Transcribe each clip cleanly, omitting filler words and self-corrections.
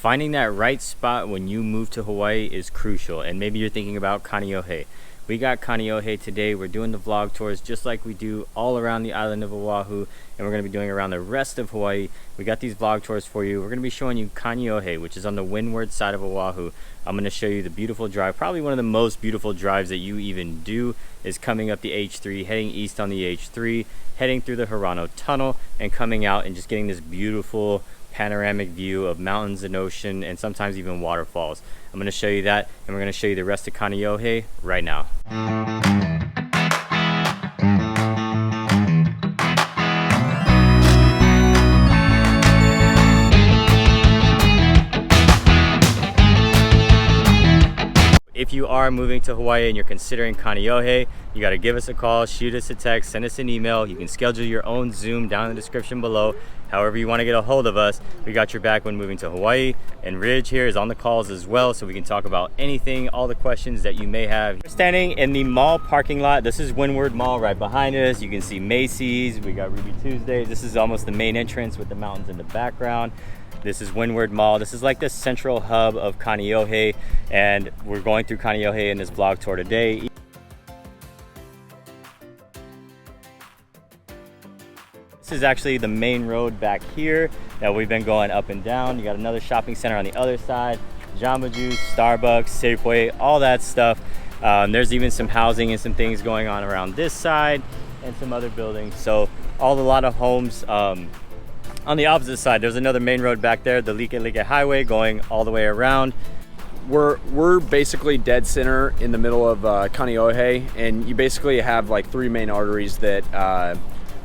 Finding that right spot when you move to Hawaii is crucial, and maybe you're thinking about Kaneohe. We got Kaneohe today. We're doing the vlog tours just like we do all around the island of Oahu, and we're going to be doing around the rest of Hawaii. We got these vlog tours for you. We're going to be showing you Kaneohe, which is on the windward side of Oahu. I'm going to show you the beautiful drive. Probably one of the most beautiful drives that you even do is coming up the H3, heading east on the H3, heading through the Hirano Tunnel, and coming out and just getting this beautiful panoramic view of mountains and ocean, and sometimes even waterfalls. I'm going to show you that, and we're going to show you the rest of Kaneohe right now. If you are moving to Hawaii and you're considering Kaneohe, you got to give us a call, shoot us a text, send us an email. You can schedule your own Zoom down in the description below. However you want to get a hold of us, we got your back when moving to Hawaii. And Ridge here is on the calls as well, so we can talk about anything, all the questions that you may have. We're standing in the mall parking lot. This is Windward Mall right behind us. You can see Macy's, we got Ruby Tuesdays. This is almost the main entrance with the mountains in the background. This is Windward Mall. This is like the central hub of Kaneohe, and we're going through Kaneohe in this vlog tour today. This is actually the main road back here that we've been going up and down. You got another shopping center on the other side, Jamba Juice, Starbucks, Safeway, all that stuff. There's even some housing and some things going on around this side and some other buildings. So a lot of homes. On the opposite side, there's another main road back there, the In Kaneohe Highway, going all the way around. We're basically dead center in the middle of Kaneohe, and you basically have like three main arteries that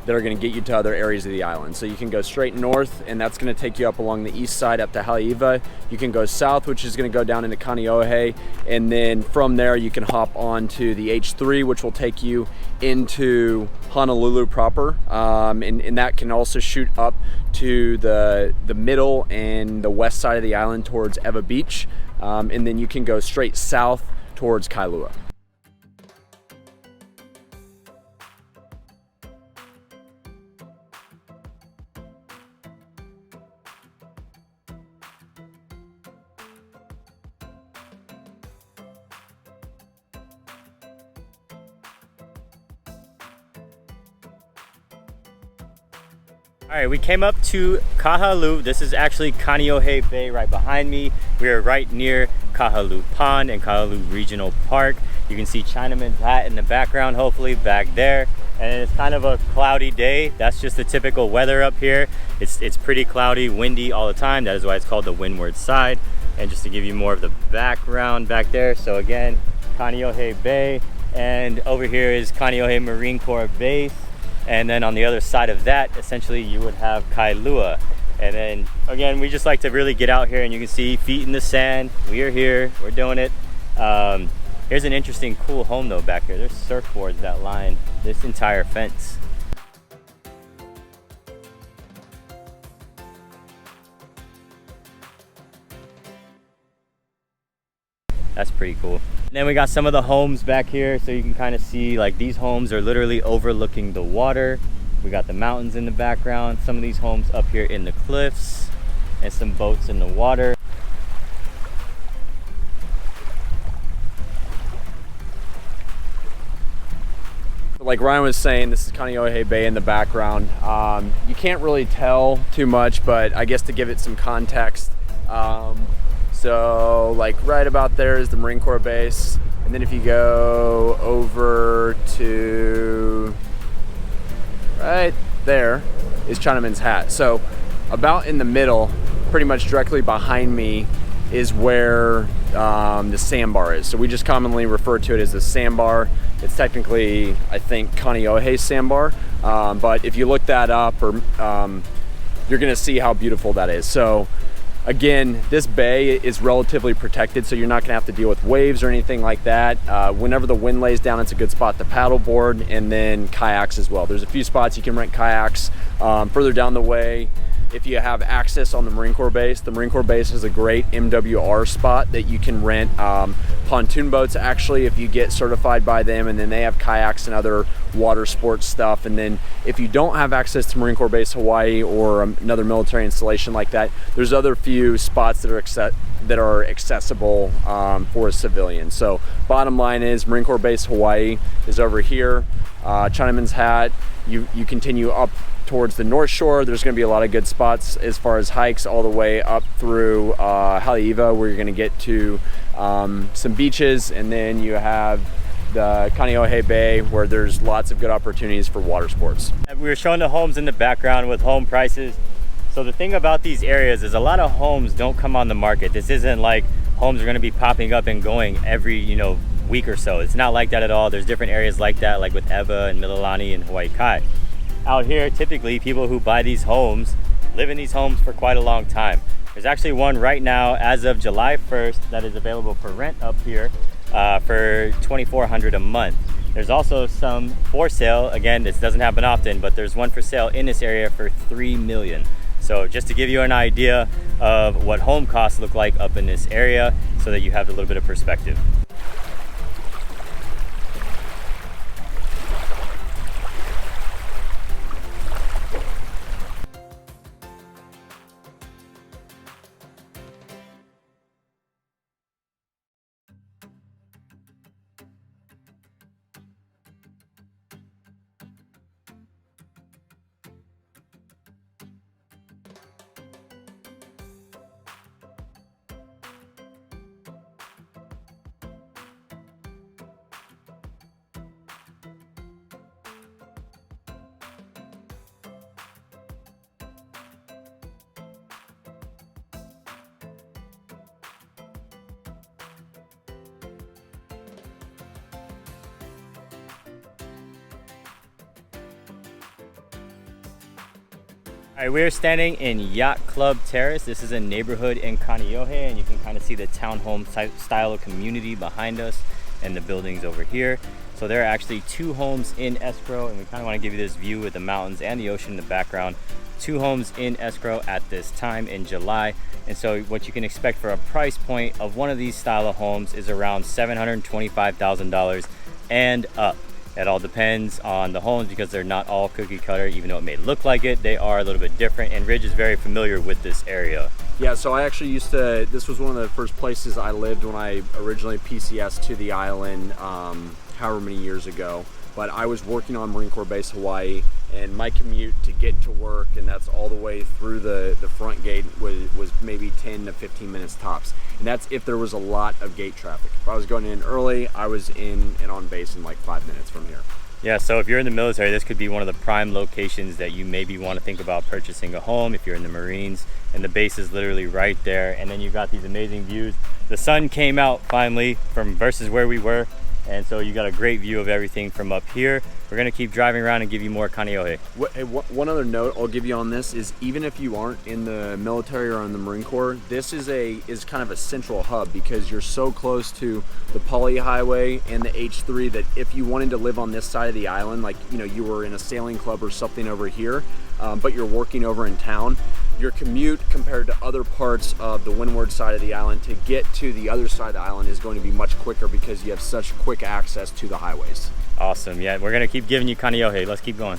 are going to get you to other areas of the island. So you can go straight north, and that's going to take you up along the east side up to Haleiwa. You can go south, which is going to go down into Kaneohe, and then from there you can hop on to the H3, which will take you into Honolulu proper, and that can also shoot up to the middle and the west side of the island towards Ewa Beach, and then you can go straight south towards Kailua. All right, we came up to Kahalu. This is actually Kaneohe Bay right behind me. We are right near Kahalu Pond and Kahalu Regional Park. You can see Chinaman's Hat in the background, hopefully back there. And it's kind of a cloudy day. That's just the typical weather up here. It's pretty cloudy, windy all the time. That is why it's called the windward side. And just to give you more of the background back there. So again, Kaneohe Bay, and over here is Kaneohe Marine Corps Base. And then on the other side of that, essentially you would have Kailua. And then again, we just like to really get out here, and you can see feet in the sand. We are here, we're doing it. Here's an interesting, cool home though back here. There's surfboards that line this entire fence. That's pretty cool. And then we got some of the homes back here, so you can kind of see like these homes are literally overlooking the water. We got the mountains in the background, some of these homes up here in the cliffs, and some boats in the water. Like Ryan was saying, this is Kaneohe Bay in the background. You can't really tell too much, but I guess to give it some context, so like right about there is the Marine Corps base, and then if you go over to right there is Chinaman's Hat. So about in the middle, pretty much directly behind me, is where the sandbar is. So we just commonly refer to it as the sandbar. It's technically, I think, Kaneohe sandbar, but if you look that up, or you're gonna see how beautiful that is. So again, this bay is relatively protected, so you're not gonna have to deal with waves or anything like that. Whenever the wind lays down, it's a good spot to paddleboard, and then kayaks as well. There's a few spots you can rent kayaks. Further down the way, if you have access on the Marine Corps base. The Marine Corps base is a great MWR spot that you can rent pontoon boats, actually, if you get certified by them, and then they have kayaks and other water sports stuff. And then if you don't have access to Marine Corps Base Hawaii or another military installation like that, there's other few spots that are accessible for a civilian. So bottom line is Marine Corps Base Hawaii is over here. Chinaman's Hat, you continue up towards the North Shore. There's going to be a lot of good spots as far as hikes all the way up through Haleiwa, where you're going to get to some beaches, and then you have the Kaneohe Bay, where there's lots of good opportunities for water sports. We were showing the homes in the background with home prices. So the thing about these areas is a lot of homes don't come on the market. This isn't like homes are going to be popping up and going every week or so. It's not like that at all. There's different areas like that, like with Ewa and Mililani and Hawaii Kai. Out here, typically people who buy these homes live in these homes for quite a long time. There's actually one right now as of July 1st that is available for rent up here for $2,400 a month. There's also some for sale. Again, this doesn't happen often, but there's one for sale in this area for $3 million. So just to give you an idea of what home costs look like up in this area, so that you have a little bit of perspective. All right, we're standing in Yacht Club Terrace. This is a neighborhood in Kaneohe, and you can kind of see the townhome style of community behind us and the buildings over here. So there are actually two homes in escrow, and we kind of want to give you this view with the mountains and the ocean in the background. Two homes in escrow at this time in July. And so what you can expect for a price point of one of these style of homes is around $725,000 and up. It all depends on the homes because they're not all cookie cutter. Even though it may look like it, they are a little bit different, and Ridge is very familiar with this area. Yeah, so I actually this was one of the first places I lived when I originally PCS'd to the island however many years ago. But I was working on Marine Corps Base Hawaii, and my commute to get to work, and that's all the way through the front gate, was maybe 10 to 15 minutes tops. And that's if there was a lot of gate traffic. If I was going in early, I was in and on base in like 5 minutes from here. Yeah, so if you're in the military, this could be one of the prime locations that you maybe want to think about purchasing a home. If you're in the Marines, and the base is literally right there, and then you've got these amazing views. The sun came out finally from versus where we were, and so you got a great view of everything from up here. We're gonna keep driving around and give you more Kaneohe. One other note I'll give you on this is, even if you aren't in the military or in the Marine Corps, this is kind of a central hub because you're so close to the Pali Highway and the H3 that if you wanted to live on this side of the island, like you were in a sailing club or something over here, but you're working over in town, your commute compared to other parts of the windward side of the island to get to the other side of the island is going to be much quicker because you have such quick access to the highways. Awesome. Yeah, we're gonna keep giving you Kaneohe. Let's keep going.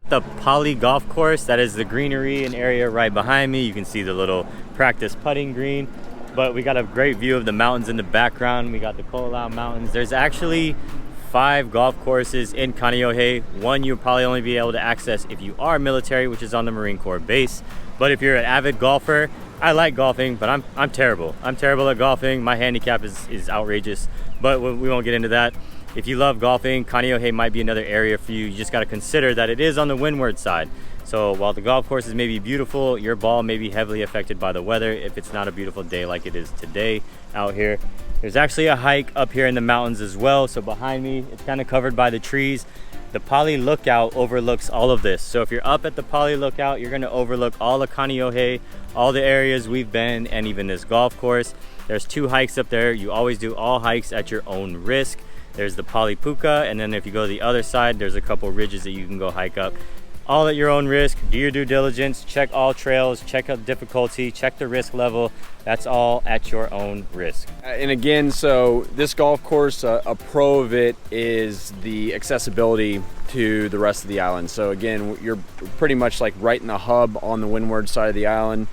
The Pali golf course, that is the greenery and area right behind me. You can see the little practice putting green, but we got a great view of the mountains in the background. We got the Ko'olau Mountains. There's actually 5 golf courses in Kaneohe. One you'll probably only be able to access if you are military, which is on the Marine Corps base. But if you're an avid golfer, I like golfing, but I'm terrible. I'm terrible at golfing. My handicap is outrageous, but we won't get into that. If you love golfing, Kaneohe might be another area for you. You just got to consider that it is on the windward side. So while the golf course is maybe beautiful, your ball may be heavily affected by the weather if it's not a beautiful day like it is today out here. There's actually a hike up here in the mountains as well. So behind me, it's kind of covered by the trees. The Pali lookout overlooks all of this. So if you're up at the Pali lookout, you're gonna overlook all of Kaneohe, all the areas we've been, and even this golf course. There's 2 hikes up there. You always do all hikes at your own risk. There's the Pali Puka, and then if you go to the other side, there's a couple ridges that you can go hike up. All at your own risk. Do your due diligence, check all trails, check out difficulty, check the risk level. That's all at your own risk. And again, so this golf course, a pro of it is the accessibility to the rest of the island. So again, you're pretty much like right in the hub on the windward side of the island,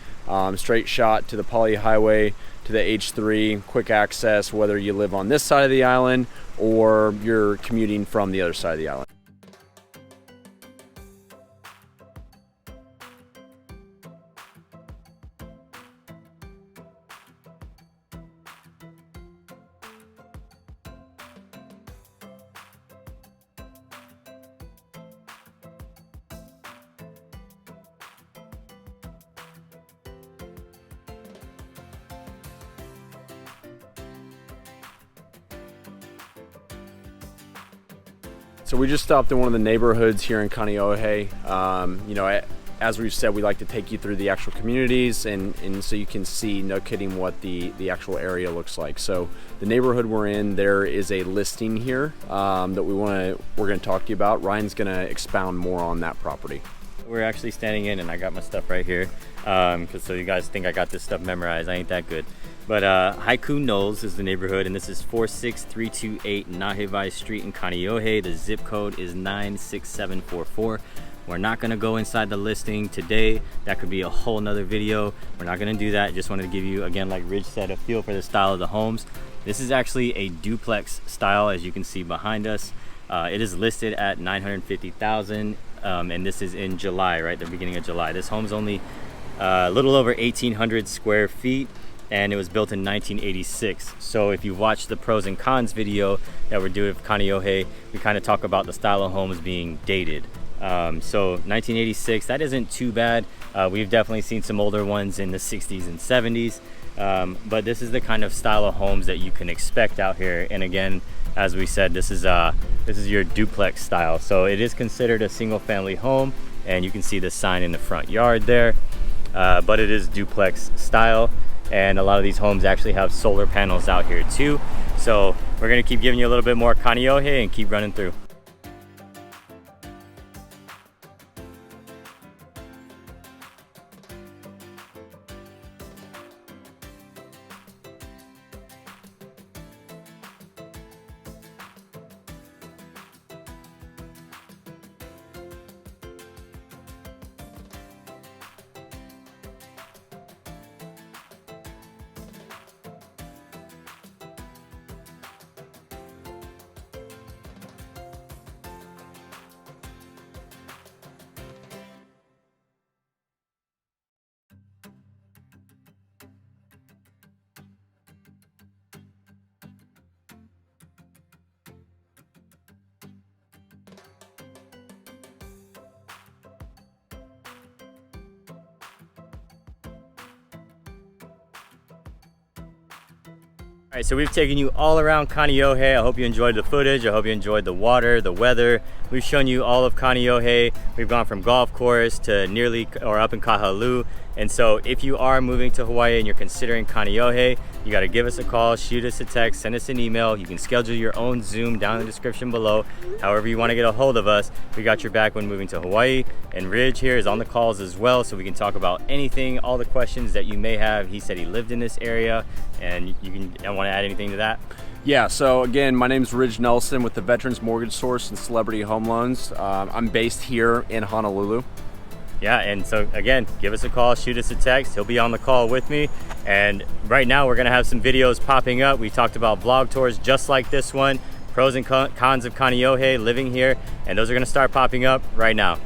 straight shot to the Kaneohe Highway, to the H3, quick access, whether you live on this side of the island or you're commuting from the other side of the island. So we just stopped in one of the neighborhoods here in Kaneohe. You know, as we've said, we like to take you through the actual communities and so you can see, no kidding, what the actual area looks like. So the neighborhood we're in, there is a listing here that we're gonna talk to you about. Ryan's gonna expound more on that property. We're actually standing in, and I got my stuff right here, so you guys think I got this stuff memorized. I ain't that good. But Haiku Knolls is the neighborhood, and this is 46328 Nahevai Street in Kaneohe. The zip code is 96744. We're not gonna go inside the listing today. That could be a whole nother video. We're not gonna do that. Just wanted to give you, again, like Ridge said, a feel for the style of the homes. This is actually a duplex style, as you can see behind us. It is listed at $950,000, and this is in July, right, the beginning of July. This home's only a little over 1,800 square feet, and it was built in 1986. So if you watch the pros and cons video that we're doing with Kaneohe, we kind of talk about the style of homes being dated. So 1986, that isn't too bad. We've definitely seen some older ones in the 60s and 70s, but this is the kind of style of homes that you can expect out here. And again, as we said, this is your duplex style. So it is considered a single family home, and you can see the sign in the front yard there, but it is duplex style. And a lot of these homes actually have solar panels out here too. So we're gonna keep giving you a little bit more Kaneohe and keep running through. All right, so we've taken you all around Kaneohe. I hope you enjoyed the footage. I hope you enjoyed the water, the weather. We've shown you all of Kaneohe. We've gone from golf course to nearly or up in Kahalu. And so if you are moving to Hawaii and you're considering Kaneohe, you got to give us a call, shoot us a text, send us an email. You can schedule your own Zoom down in the description below. However you want to get a hold of us, we got your back when moving to Hawaii. And Ridge here is on the calls as well, so we can talk about anything, all the questions that you may have. He said he lived in this area, and you can, I want to add anything to that? Yeah, so again, my name is Ridge Nelson with the Veterans Mortgage Source and Celebrity Home Loans. I'm based here in Honolulu. Yeah, and so again, give us a call, shoot us a text. He'll be on the call with me. And right now we're gonna have some videos popping up. We talked about vlog tours just like this one, pros and cons of Kaneohe, living here, and those are gonna start popping up right now.